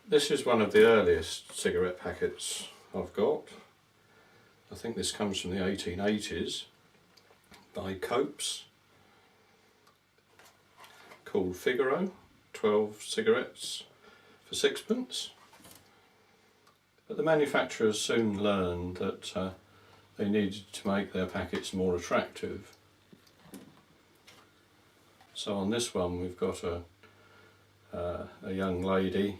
This is one of the earliest cigarette packets I've got. I think this comes from the 1880s by Copes, called Figaro, 12 cigarettes for sixpence. But the manufacturers soon learned that they needed to make their packets more attractive. So on this one we've got a young lady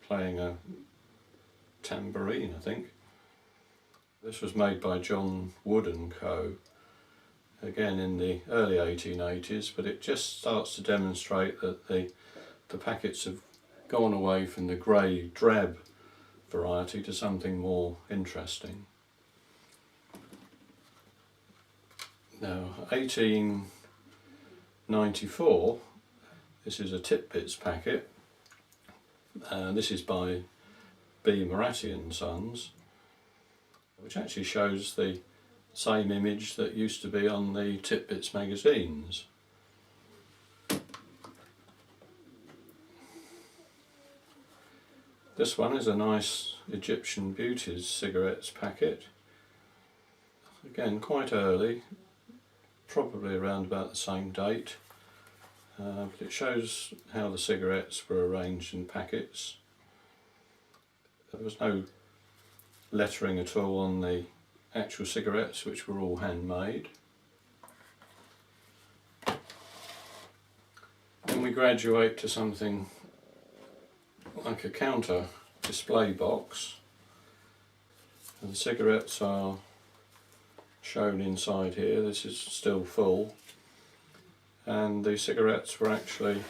playing a tambourine, I think. This was made by John Wood and Co. again in the early 1880s, but it just starts to demonstrate that the packets have gone away from the grey, drab variety to something more interesting. Now, 1894, this is a Titbits packet, and this is by B. Moratti and Sons, which actually shows the same image that used to be on the Titbits magazines. This one is a nice Egyptian Beauties cigarettes packet. Again, quite early, probably around about the same date. But it shows how the cigarettes were arranged in packets. There was no lettering at all on the actual cigarettes, which were all handmade. Then we graduate to something like a counter display box, and the cigarettes are shown inside here. This is still full, and the cigarettes were actually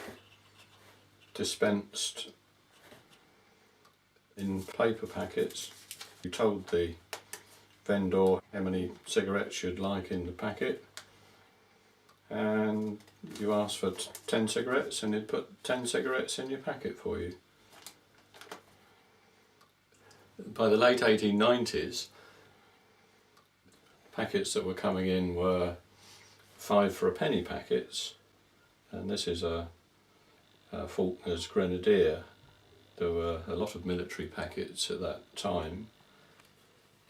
dispensed in paper packets. You told the vendor how many cigarettes you'd like in the packet, and you asked for 10 cigarettes and he'd put 10 cigarettes in your packet for you. By the late 1890s, packets that were coming in were 5 for a penny packets, and this is a Faulkner's Grenadier. There were a lot of military packets at that time.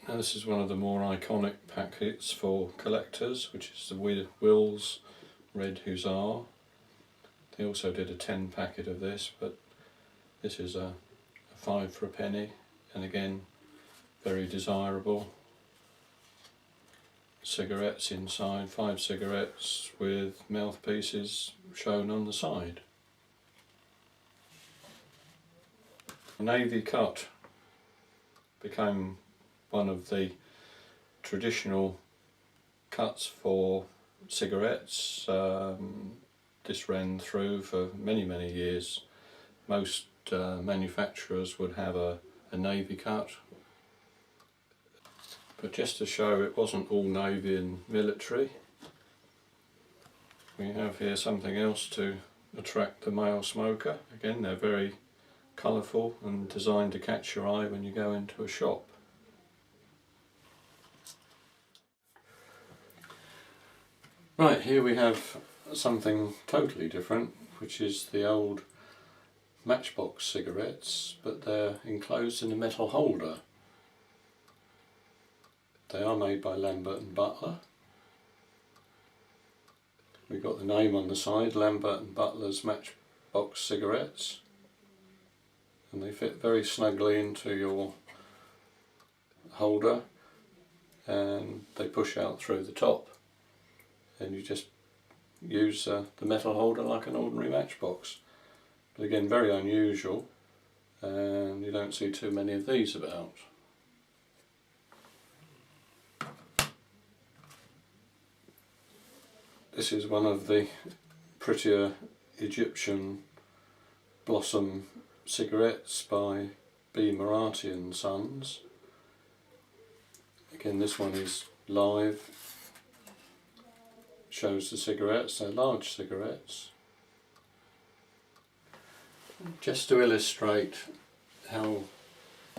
Now this is one of the more iconic packets for collectors, which is the Will's Red Hussar. They also did a 10 packet of this, but this is a 5 for a penny, and again very desirable. Cigarettes inside, 5 cigarettes with mouthpieces shown on the side. Navy cut became one of the traditional cuts for cigarettes. This ran through for many years. Most manufacturers would have a navy cut, but just to show it wasn't all navy and military, we have here something else to attract the male smoker. Again, they're very colourful and designed to catch your eye when you go into a shop. Right, here we have something totally different, which is the old Matchbox cigarettes, but they're enclosed in a metal holder. They are made by Lambert and Butler. We've got the name on the side, Lambert and Butler's Matchbox cigarettes, and they fit very snugly into your holder, and they push out through the top, and you just use the metal holder like an ordinary matchbox. But again, very unusual, and you don't see too many of these about. This is one of the prettier Egyptian Blossom cigarettes by B. Moratti and Sons. Again, this one is live, shows the cigarettes, they're large cigarettes. Just to illustrate how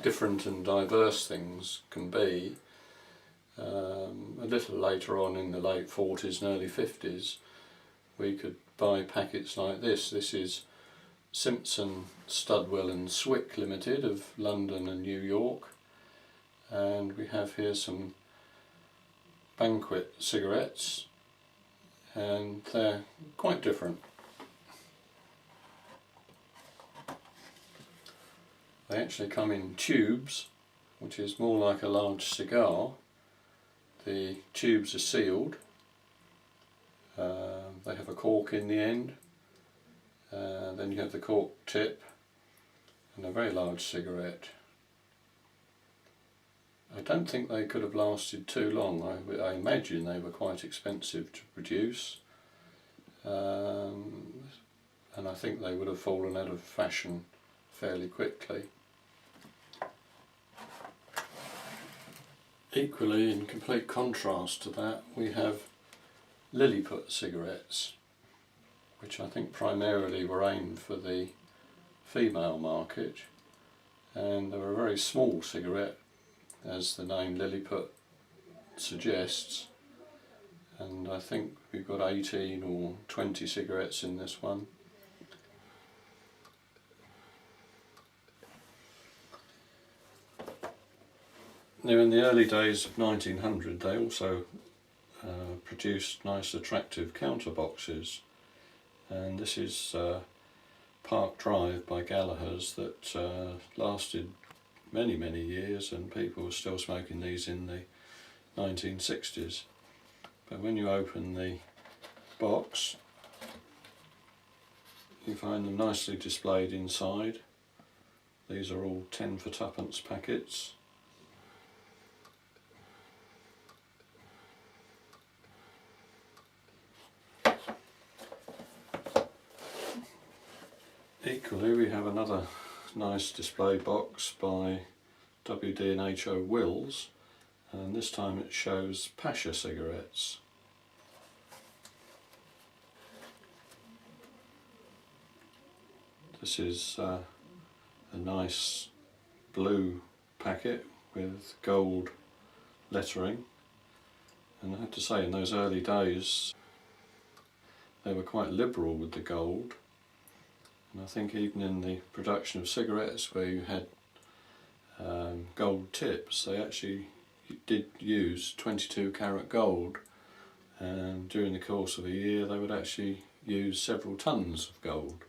different and diverse things can be, a little later on in the late 40s and early 50s we could buy packets like this. This is Simpson, Studwell and Swick Limited of London and New York, and we have here some Banquet cigarettes, and they're quite different. They actually come in tubes, which is more like a large cigar. The tubes are sealed, they have a cork in the end, then you have the cork tip and a very large cigarette. I don't think they could have lasted too long. I imagine they were quite expensive to produce, and I think they would have fallen out of fashion fairly quickly. Equally, in complete contrast to that, we have Lilliput cigarettes, which I think primarily were aimed for the female market, and they're a very small cigarette, as the name Lilliput suggests, and I think we've got 18 or 20 cigarettes in this one. Now, in the early days of 1900, they also produced nice attractive counter boxes, and this is Park Drive by Gallagher's that lasted many years, and people were still smoking these in the 1960s. But when you open the box, you find them nicely displayed inside. These are all 10 for twopence packets. Equally, we have another nice display box by WD&HO Wills, and this time it shows Pasha cigarettes. This is a nice blue packet with gold lettering, and I have to say, in those early days they were quite liberal with the gold. And I think even in the production of cigarettes where you had gold tips, they actually did use 22 carat gold, and during the course of a year they would actually use several tons of gold.